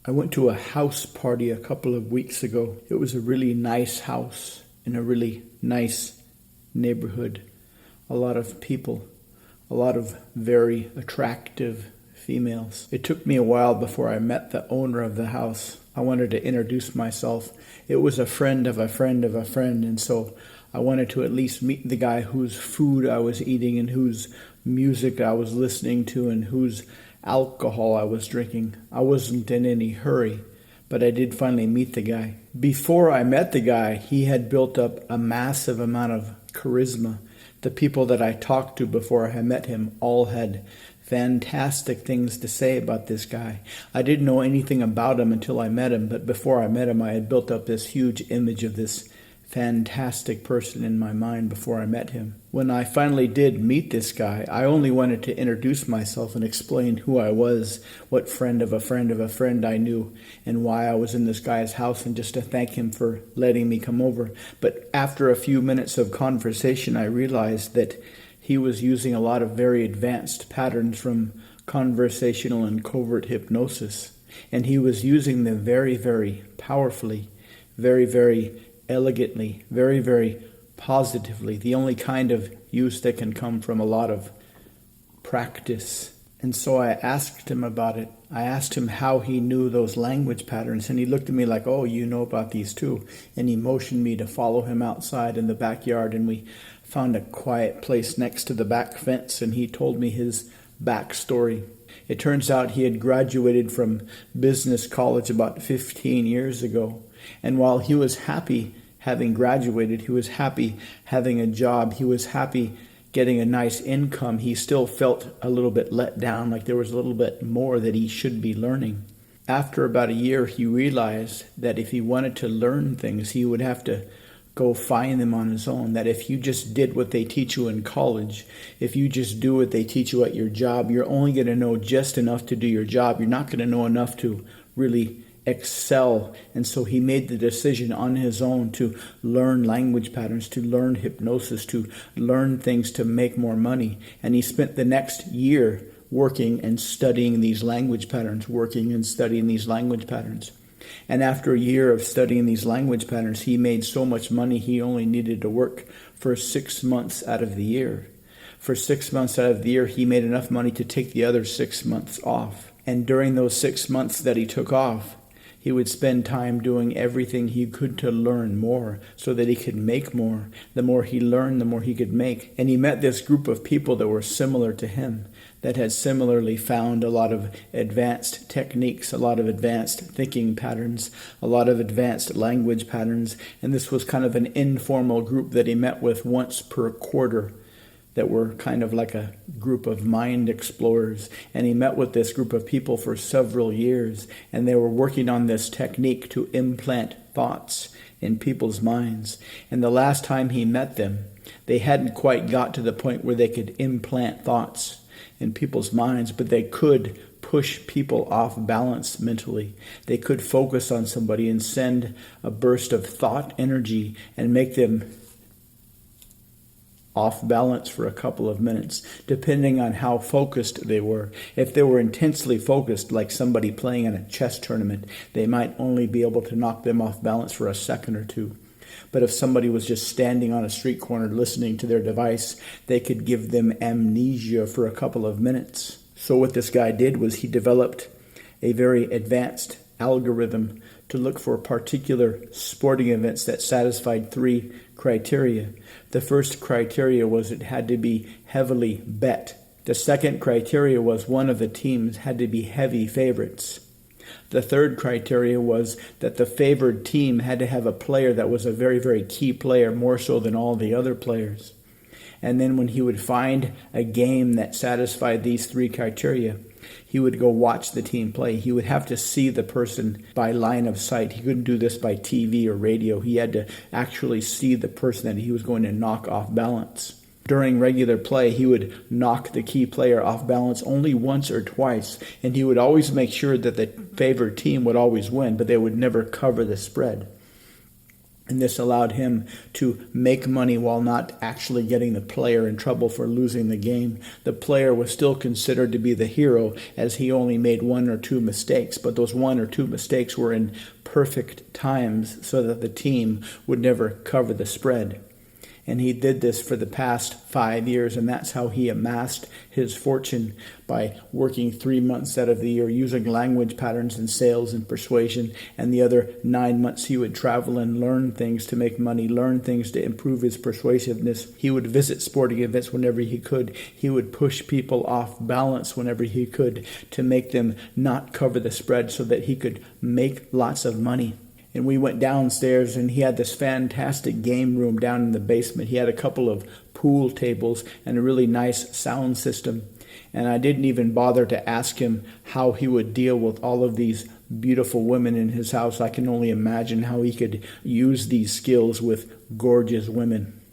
I went to a house party a couple of weeks ago. It was a really nice house in a really nice neighborhood. A lot of people, a lot of very attractive females. It took me a while before I met the owner of the house. I wanted to introduce myself. It was a friend of a friend of a friend, and so I wanted to at least meet the guy whose food I was eating and whose music I was listening to and whose alcohol I was drinking. I wasn't in any hurry, but I did finally meet the guy. Before I met the guy, he had built up a massive amount of charisma. The people that I talked to before I met him all had fantastic things to say about this guy. I didn't know anything about him until I met him, but before I met him, I had built up this huge image of this fantastic person in my mind before I met him. When I finally did meet this guy, I only wanted to introduce myself and explain who I was, what friend of a friend of a friend I knew, and why I was in this guy's house, and just to thank him for letting me come over. But after a few minutes of conversation, I realized that he was using a lot of very advanced patterns from conversational and covert hypnosis, and he was using them very, very powerfully, very, very elegantly, very, very positively, the only kind of use that can come from a lot of practice. And so I asked him about it. I asked him how he knew those language patterns, and he looked at me like, "Oh, you know about these too." And he motioned me to follow him outside in the backyard, and we found a quiet place next to the back fence, and he told me his backstory. It turns out he had graduated from business college about 15 years ago. And while he was happy having graduated, he was happy having a job, he was happy getting a nice income, he still felt a little bit let down, like there was a little bit more that he should be learning. After about a year, he realized that if he wanted to learn things, he would have to go find them on his own, that if you just did what they teach you in college, if you just do what they teach you at your job, you're only going to know just enough to do your job. You're not going to know enough to really excel. And so he made the decision on his own to learn language patterns, to learn hypnosis, to learn things to make more money. And he spent the next year working and studying these language patterns, And after a year of studying these language patterns, he made so much money he only needed to work for 6 months out of the year. For 6 months out of the year, he made enough money to take the other 6 months off. And during those 6 months that he took off, he would spend time doing everything he could to learn more so that he could make more. The more he learned, the more he could make. And he met this group of people that were similar to him, that had similarly found a lot of advanced techniques, a lot of advanced thinking patterns, a lot of advanced language patterns. And this was kind of an informal group that he met with once per quarter, that were kind of like a group of mind explorers. And he met with this group of people for several years, and they were working on this technique to implant thoughts in people's minds. And the last time he met them, they hadn't quite got to the point where they could implant thoughts in people's minds, but they could push people off balance mentally. They could focus on somebody and send a burst of thought energy and make them off balance for a couple of minutes, depending on how focused they were. If they were intensely focused, like somebody playing in a chess tournament, they might only be able to knock them off balance for a second or two. But if somebody was just standing on a street corner listening to their device, they could give them amnesia for a couple of minutes. So what this guy did was he developed a very advanced algorithm to look for particular sporting events that satisfied 3 criteria. The first criteria was it had to be heavily bet. The second criteria was one of the teams had to be heavy favorites. The third criteria was that the favored team had to have a player that was a very, very key player, more so than all the other players. And then when he would find a game that satisfied these 3 criteria, he would go watch the team play. He would have to see the person by line of sight. He couldn't do this by TV or radio. He had to actually see the person that he was going to knock off balance. During regular play, he would knock the key player off balance only once or twice, and he would always make sure that the favored team would always win, but they would never cover the spread. And this allowed him to make money while not actually getting the player in trouble for losing the game. The player was still considered to be the hero as he only made 1 or 2 mistakes, but those 1 or 2 mistakes were in perfect times so that the team would never cover the spread. And he did this for the past 5 years, and that's how he amassed his fortune, by working 3 months out of the year, using language patterns and sales and persuasion, and the other 9 months he would travel and learn things to make money, learn things to improve his persuasiveness. He would visit sporting events whenever he could. He would push people off balance whenever he could to make them not cover the spread so that he could make lots of money. And we went downstairs, and he had this fantastic game room down in the basement. He had a couple of pool tables and a really nice sound system. And I didn't even bother to ask him how he would deal with all of these beautiful women in his house. I can only imagine how he could use these skills with gorgeous women.